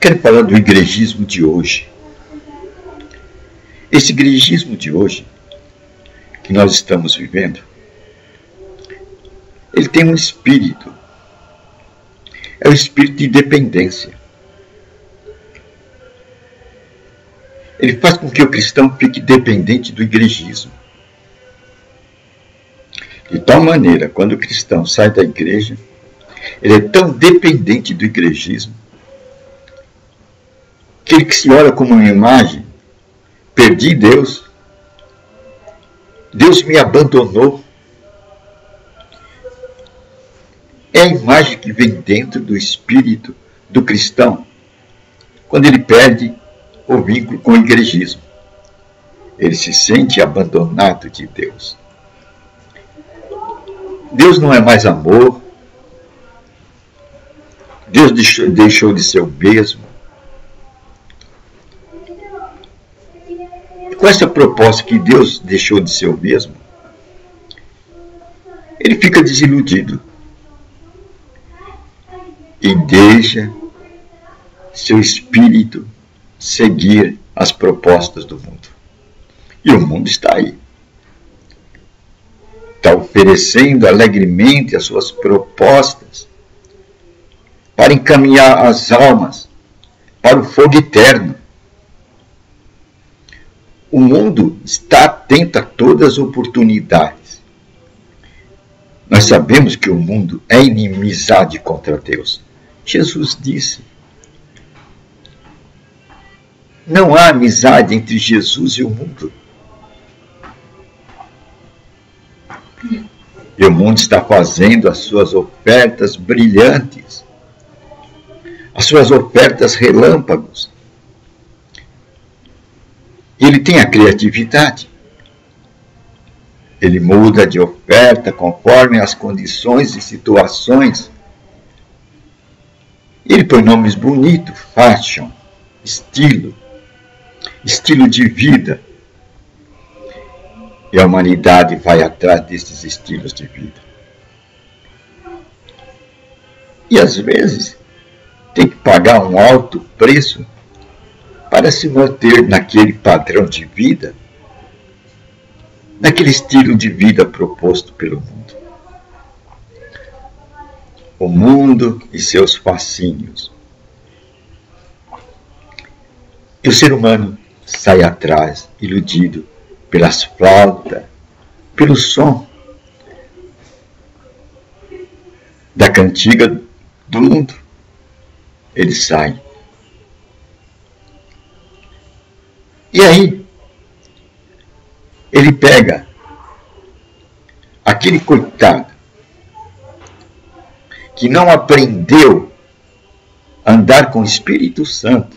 Quero falar do igrejismo de hoje. Esse igrejismo de hoje, que nós estamos vivendo, ele tem um espírito. É o espírito de dependência. Ele faz com que o cristão fique dependente do igrejismo. De tal maneira, quando o cristão sai da igreja, ele é tão dependente do igrejismo que ele se olha como uma imagem: perdi Deus, Deus me abandonou. É a imagem que vem dentro do espírito do cristão quando ele perde o vínculo com o igrejismo. Ele se sente abandonado de Deus. Deus não é mais amor. Deus deixou de ser o mesmo. E com essa proposta que Deus deixou de ser o mesmo, ele fica desiludido e deixa seu espírito seguir as propostas do mundo. E o mundo está aí. Está oferecendo alegremente as suas propostas para encaminhar as almas para o fogo eterno. O mundo está atento a todas as oportunidades. Nós sabemos que o mundo é inimizade contra Deus. Jesus disse: não há amizade entre Jesus e o mundo. E o mundo está fazendo as suas ofertas brilhantes, as suas ofertas relâmpagos. Ele tem a criatividade. Ele muda de oferta conforme as condições e situações. Ele põe nomes bonitos: fashion, estilo de vida. E a humanidade vai atrás desses estilos de vida. E às vezes tem que pagar um alto preço para se manter naquele padrão de vida, naquele estilo de vida proposto pelo mundo. O mundo e seus fascínios. E o ser humano sai atrás, iludido pelas flautas, pelo som da cantiga do mundo. Ele sai. E aí, ele pega aquele coitado que não aprendeu a andar com o Espírito Santo,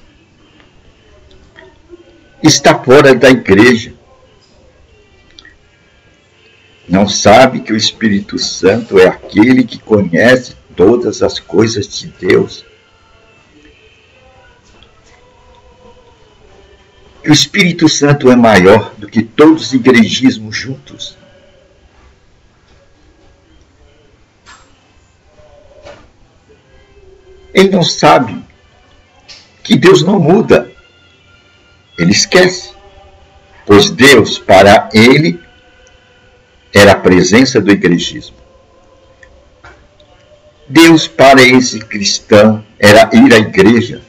está fora da igreja. Não sabe que o Espírito Santo é aquele que conhece todas as coisas de Deus. Que o Espírito Santo é maior do que todos os igrejismos juntos. Ele não sabe que Deus não muda. Ele esquece. Pois Deus, para ele, era a presença do igrejismo. Deus, para esse cristão, era ir à igreja.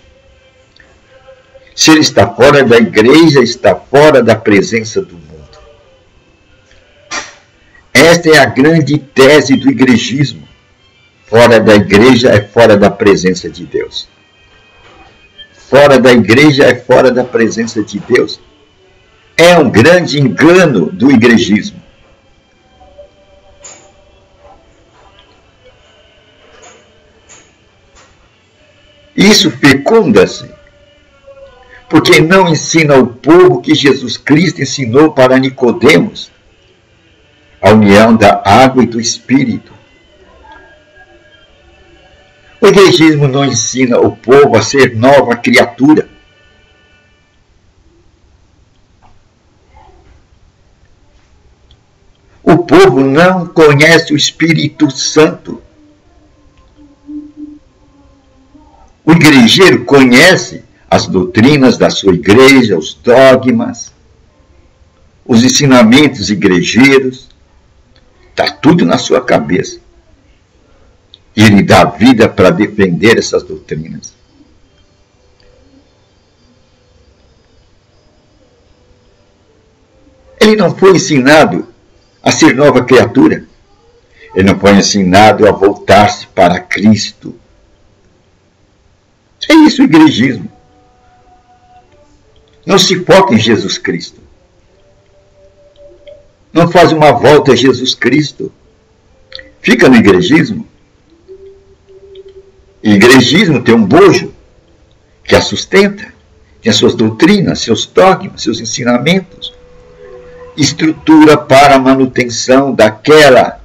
Se ele está fora da igreja, está fora da presença do mundo. Esta é a grande tese do igrejismo. Fora da igreja é fora da presença de Deus. Fora da igreja é fora da presença de Deus. É um grande engano do igrejismo. Isso fecunda-se, porque não ensina ao povo que Jesus Cristo ensinou para Nicodemos, a união da água e do Espírito. O igrejismo não ensina o povo a ser nova criatura. O povo não conhece o Espírito Santo. O igrejeiro conhece as doutrinas da sua igreja, os dogmas, os ensinamentos igrejeiros. Está tudo na sua cabeça. E ele dá vida para defender essas doutrinas. Ele não foi ensinado a ser nova criatura. Ele não foi ensinado a voltar-se para Cristo. É isso o igrejismo. Não se foca em Jesus Cristo. Não faz uma volta a Jesus Cristo. Fica no igrejismo. E igrejismo tem um bojo que a sustenta. Tem as suas doutrinas, seus dogmas, seus ensinamentos. Estrutura para a manutenção daquela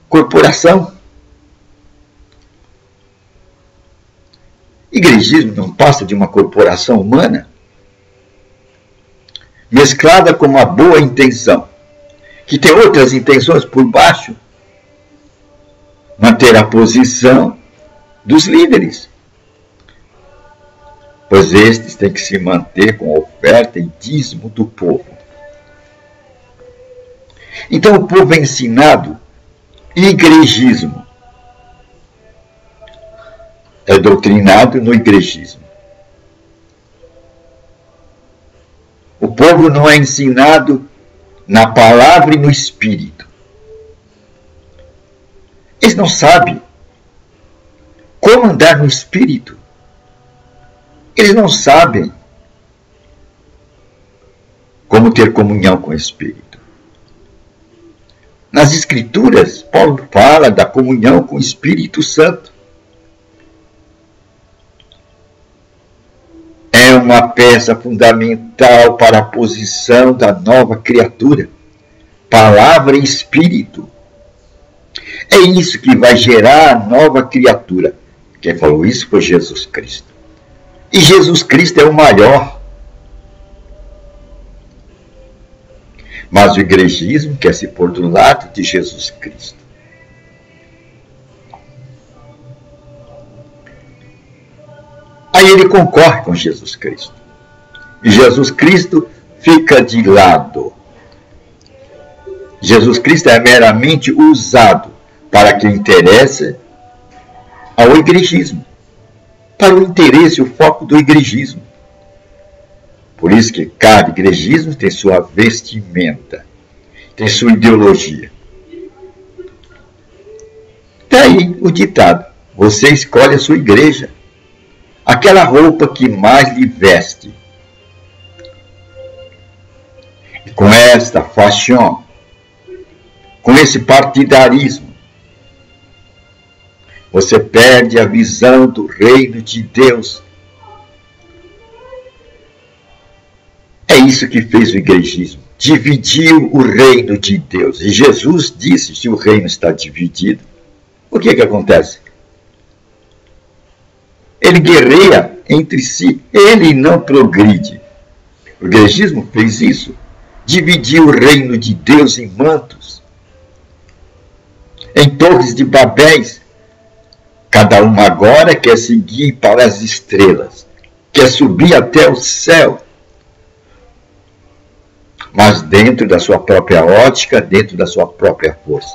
corporação. Igrejismo não passa de uma corporação humana mesclada com uma boa intenção, que tem outras intenções por baixo. Manter a posição dos líderes, pois estes têm que se manter com a oferta e dízimo do povo. Então o povo é ensinado igrejismo. É doutrinado no igrejismo. O povo não é ensinado na palavra e no espírito. Eles não sabem como andar no espírito. Eles não sabem como ter comunhão com o Espírito. Nas Escrituras, Paulo fala da comunhão com o Espírito Santo. É uma peça fundamental para a posição da nova criatura. Palavra e Espírito. É isso que vai gerar a nova criatura. Quem falou isso foi Jesus Cristo. E Jesus Cristo é o maior. Mas o igrejismo quer se pôr do lado de Jesus Cristo. Aí ele concorre com Jesus Cristo. E Jesus Cristo fica de lado. Jesus Cristo é meramente usado para que interesse ao igrejismo. Para o interesse, o foco do igrejismo. Por isso que cada igrejismo tem sua vestimenta, tem sua ideologia. Daí o ditado: você escolhe a sua igreja, aquela roupa que mais lhe veste. E com esta fashion, com esse partidarismo, você perde a visão do reino de Deus. É isso que fez o igrejismo. Dividiu o reino de Deus. E Jesus disse, se o reino está dividido, o que acontece? Ele guerreia entre si. Ele não progride. O igrejismo fez isso. Dividiu o reino de Deus em mantos, em torres de Babéis. Cada uma agora quer seguir para as estrelas, quer subir até o céu, mas dentro da sua própria ótica, dentro da sua própria força.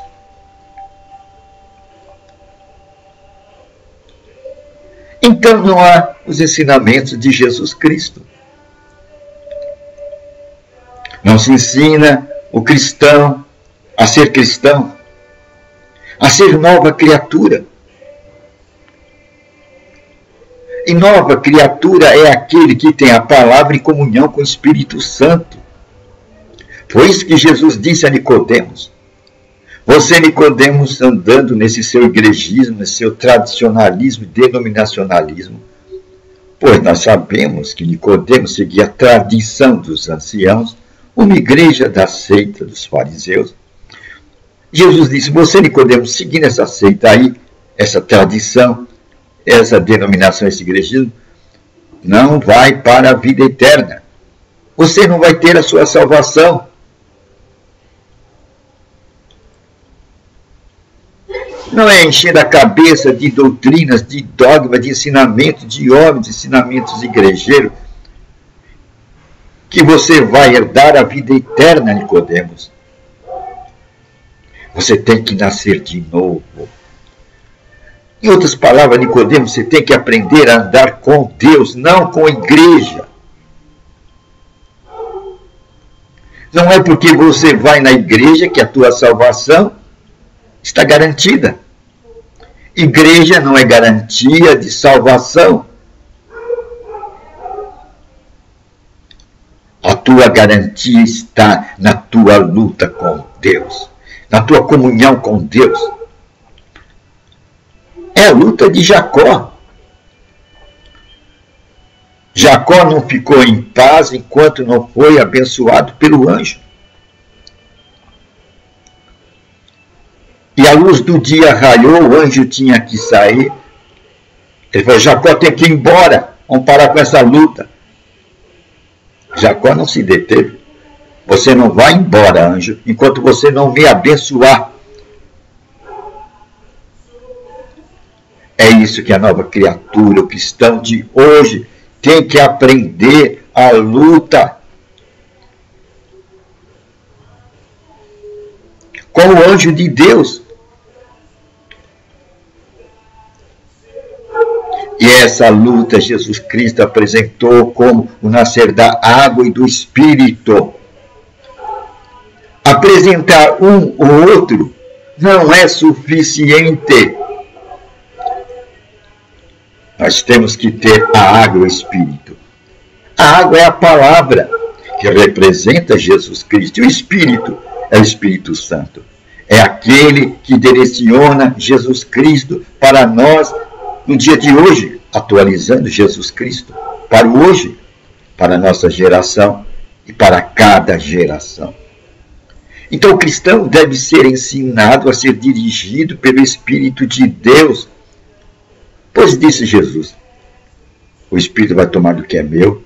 Então não há os ensinamentos de Jesus Cristo. Não se ensina o cristão, a ser nova criatura. E nova criatura é aquele que tem a palavra em comunhão com o Espírito Santo. Foi isso que Jesus disse a Nicodemos. Você, Nicodemos, andando nesse seu igrejismo, nesse seu tradicionalismo e denominacionalismo, pois nós sabemos que Nicodemos seguia a tradição dos anciãos, uma igreja da seita dos fariseus. Jesus disse: você, Nicodemos, seguindo essa seita aí, essa tradição, essa denominação, esse igrejismo, não vai para a vida eterna. Você não vai ter a sua salvação. Não é encher a cabeça de doutrinas, de dogmas, de ensinamentos de homens, ensinamentos igrejeiros, que você vai herdar a vida eterna, Nicodemos. Você tem que nascer de novo. Em outras palavras, Nicodemos, você tem que aprender a andar com Deus, não com a igreja. Não é porque você vai na igreja que a tua salvação está garantida. Igreja não é garantia de salvação. A tua garantia está na tua luta com Deus, na tua comunhão com Deus. É a luta de Jacó. Jacó não ficou em paz enquanto não foi abençoado pelo anjo. E a luz do dia raiou, o anjo tinha que sair. Ele falou, Jacó tem que ir embora, vamos parar com essa luta. Jacó não se deteve. Você não vai embora, anjo, enquanto você não me abençoar. É isso que a nova criatura, o cristão de hoje, tem que aprender a luta com o anjo de Deus. E essa luta Jesus Cristo apresentou como o nascer da água e do Espírito. Apresentar um ou outro não é suficiente. Nós temos que ter a água e o Espírito. A água é a palavra que representa Jesus Cristo. E o Espírito é o Espírito Santo. É aquele que direciona Jesus Cristo para nós no dia de hoje, atualizando Jesus Cristo para o hoje, para a nossa geração e para cada geração. Então o cristão deve ser ensinado a ser dirigido pelo Espírito de Deus. Pois disse Jesus, o Espírito vai tomar do que é meu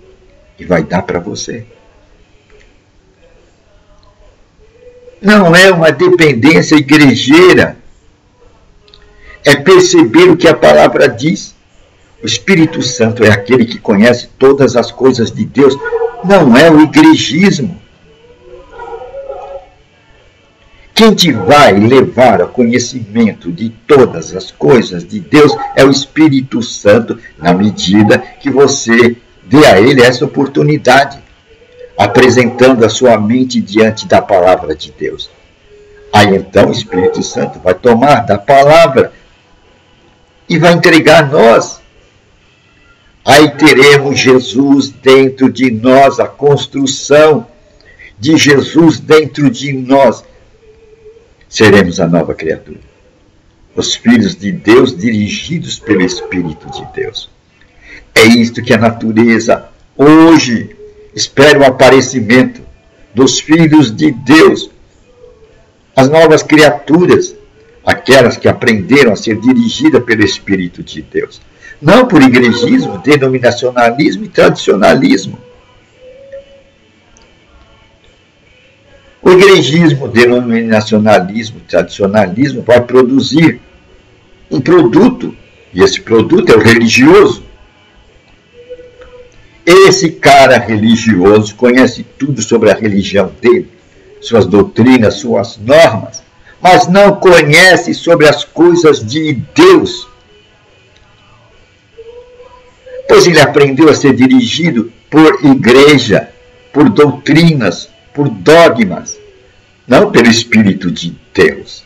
e vai dar para você. Não é uma dependência igrejeira. É perceber o que a palavra diz. O Espírito Santo é aquele que conhece todas as coisas de Deus. Não é o igregismo. Quem te vai levar ao conhecimento de todas as coisas de Deus é o Espírito Santo, na medida que você dê a ele essa oportunidade, apresentando a sua mente diante da palavra de Deus. Aí então o Espírito Santo vai tomar da palavra e vai entregar a nós. Aí teremos Jesus dentro de nós, a construção de Jesus dentro de nós. Seremos a nova criatura. Os filhos de Deus dirigidos pelo Espírito de Deus. É isto que a natureza hoje espera o aparecimento dos filhos de Deus. As novas criaturas, aquelas que aprenderam a ser dirigidas pelo Espírito de Deus. Não por igrejismo, denominacionalismo e tradicionalismo. O igrejismo, denominacionalismo, tradicionalismo vai produzir um produto, e esse produto é o religioso. Esse cara religioso conhece tudo sobre a religião dele, suas doutrinas, suas normas, mas não conhece sobre as coisas de Deus. Pois ele aprendeu a ser dirigido por igreja, por doutrinas, por dogmas, não pelo Espírito de Deus.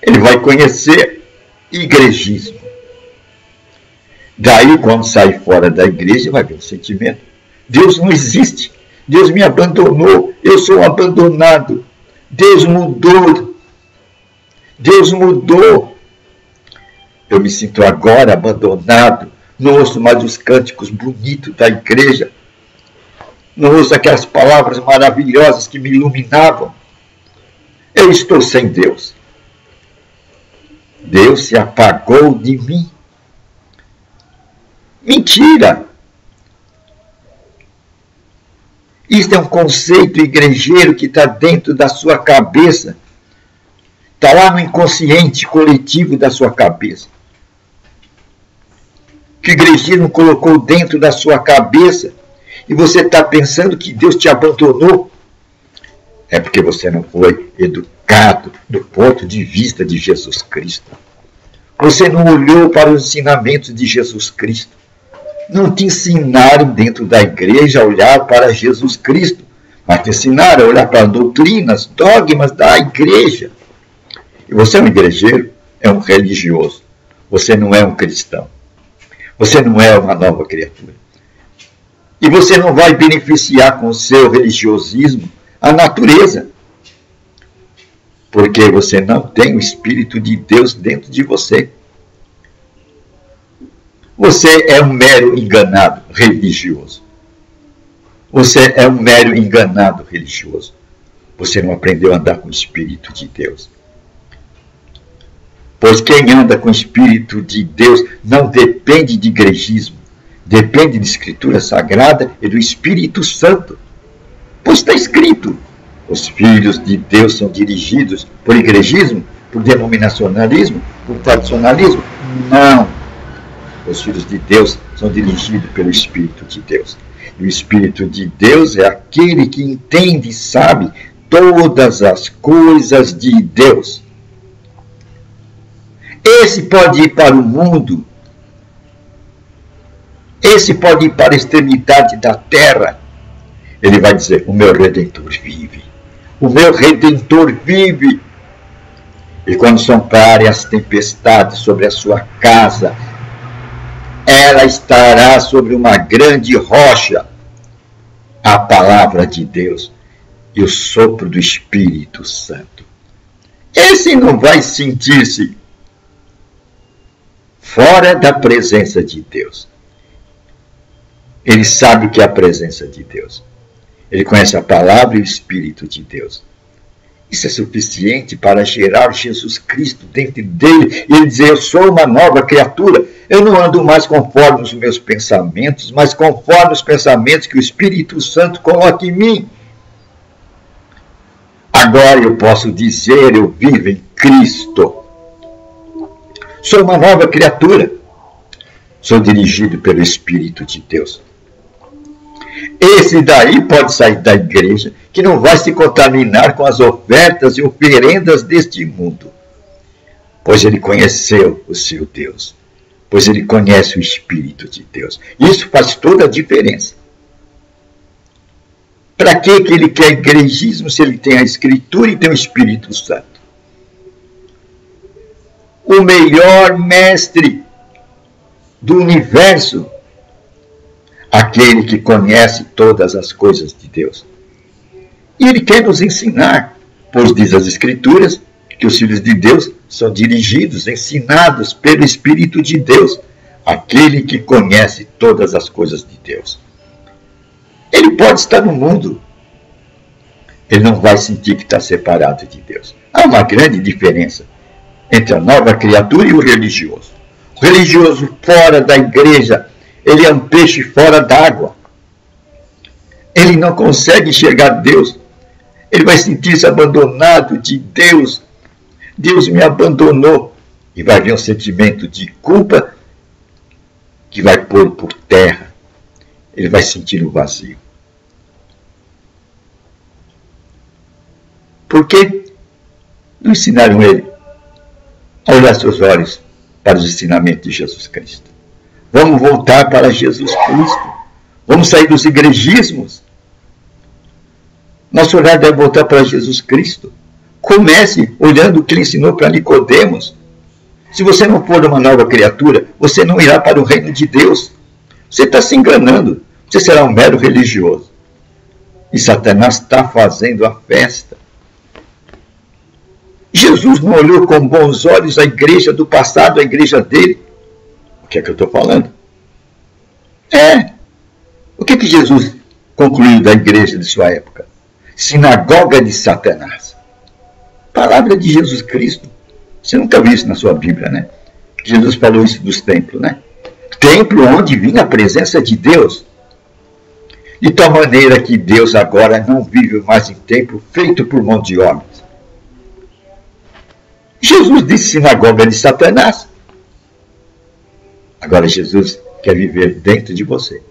Ele vai conhecer igrejismo. Daí, quando sai fora da igreja, vai ver o sentimento. Deus não existe. Deus me abandonou. Eu sou abandonado. Deus mudou. Deus mudou. Eu me sinto agora abandonado. Não ouço mais os cânticos bonitos da igreja. Não ouço aquelas palavras maravilhosas que me iluminavam. Eu estou sem Deus. Deus se apagou de mim. Mentira! Isto é um conceito igrejeiro que está dentro da sua cabeça. Está lá no inconsciente coletivo da sua cabeça. Que o igrejismo colocou dentro da sua cabeça e você está pensando que Deus te abandonou. É porque você não foi educado do ponto de vista de Jesus Cristo. Você não olhou para os ensinamentos de Jesus Cristo. Não te ensinaram dentro da igreja a olhar para Jesus Cristo, mas te ensinaram a olhar para doutrinas, dogmas da igreja. E você é um igrejeiro, é um religioso. Você não é um cristão. Você não é uma nova criatura. E você não vai beneficiar com o seu religiosismo a natureza. Porque você não tem o Espírito de Deus dentro de você. Você é um mero enganado religioso. Você é um mero enganado religioso. Você não aprendeu a andar com o Espírito de Deus. Pois quem anda com o Espírito de Deus não depende de igrejismo, depende de Escritura Sagrada e do Espírito Santo. Pois está escrito, os filhos de Deus são dirigidos por igrejismo, por denominacionalismo, por tradicionalismo? Não. Os filhos de Deus são dirigidos pelo Espírito de Deus. E o Espírito de Deus é aquele que entende e sabe todas as coisas de Deus. Esse pode ir para o mundo. Esse pode ir para a extremidade da terra. Ele vai dizer, o meu Redentor vive. O meu Redentor vive. E quando soplarem as tempestades sobre a sua casa, ela estará sobre uma grande rocha, a palavra de Deus e o sopro do Espírito Santo. Esse não vai sentir-se fora da presença de Deus. Ele sabe o que é a presença de Deus. Ele conhece a palavra e o Espírito de Deus. Isso é suficiente para gerar Jesus Cristo dentro dele e ele dizer, eu sou uma nova criatura. Eu não ando mais conforme os meus pensamentos, mas conforme os pensamentos que o Espírito Santo coloca em mim. Agora eu posso dizer, eu vivo em Cristo. Sou uma nova criatura. Sou dirigido pelo Espírito de Deus. Esse daí pode sair da igreja, que não vai se contaminar com as ofertas e oferendas deste mundo. Pois ele conheceu o seu Deus. Pois ele conhece o Espírito de Deus. Isso faz toda a diferença. Para que ele quer igrejismo se ele tem a Escritura e tem o Espírito Santo? O melhor mestre do universo, aquele que conhece todas as coisas de Deus. E ele quer nos ensinar, pois diz as Escrituras que os filhos de Deus são dirigidos, ensinados pelo Espírito de Deus, aquele que conhece todas as coisas de Deus. Ele pode estar no mundo, ele não vai sentir que está separado de Deus. Há uma grande diferença entre a nova criatura e o religioso. O religioso fora da igreja, ele é um peixe fora d'água. Ele não consegue enxergar Deus. Ele vai sentir-se abandonado de Deus. Deus me abandonou. E vai vir um sentimento de culpa que vai pôr por terra. Ele vai sentir o vazio. Por quê? Não ensinaram ele a olhar seus olhos para os ensinamentos de Jesus Cristo. Vamos voltar para Jesus Cristo. Vamos sair dos igrejismos. Nosso olhar deve voltar para Jesus Cristo. Comece olhando o que ele ensinou para Nicodemos. Se você não for uma nova criatura, você não irá para o reino de Deus. Você está se enganando. Você será um mero religioso. E Satanás está fazendo a festa. Jesus não olhou com bons olhos a igreja do passado, a igreja dele. O que é que eu estou falando? O que Jesus concluiu da igreja de sua época? Sinagoga de Satanás. Palavra de Jesus Cristo. Você nunca viu isso na sua Bíblia, né? Jesus falou isso dos templos, né? Templo onde vinha a presença de Deus. De tal maneira que Deus agora não vive mais em templo feito por mão de homens. Jesus disse sinagoga de Satanás. Agora Jesus quer viver dentro de você.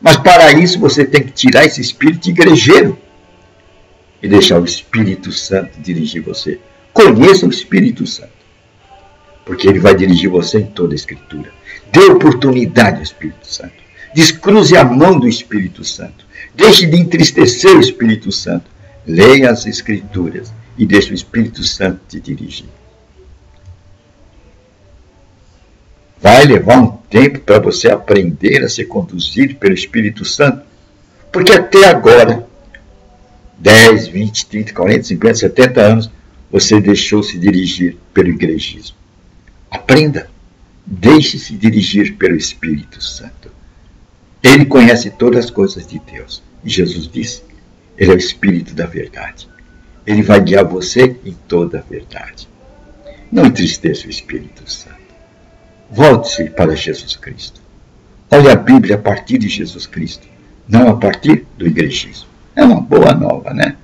Mas para isso você tem que tirar esse espírito igrejeiro e deixar o Espírito Santo dirigir você. Conheça o Espírito Santo, porque ele vai dirigir você em toda a Escritura. Dê oportunidade ao Espírito Santo. Descruze a mão do Espírito Santo. Deixe de entristecer o Espírito Santo. Leia as Escrituras e deixe o Espírito Santo te dirigir. Vai levar um tempo para você aprender a ser conduzido pelo Espírito Santo, porque até agora, 10, 20, 30, 40, 50, 70 anos, você deixou-se dirigir pelo igrejismo. Aprenda. Deixe-se dirigir pelo Espírito Santo. Ele conhece todas as coisas de Deus. E Jesus disse, ele é o Espírito da verdade. Ele vai guiar você em toda a verdade. Não entristeça o Espírito Santo. Volte-se para Jesus Cristo. Olhe a Bíblia a partir de Jesus Cristo, não a partir do igrejismo. É uma boa nova, né?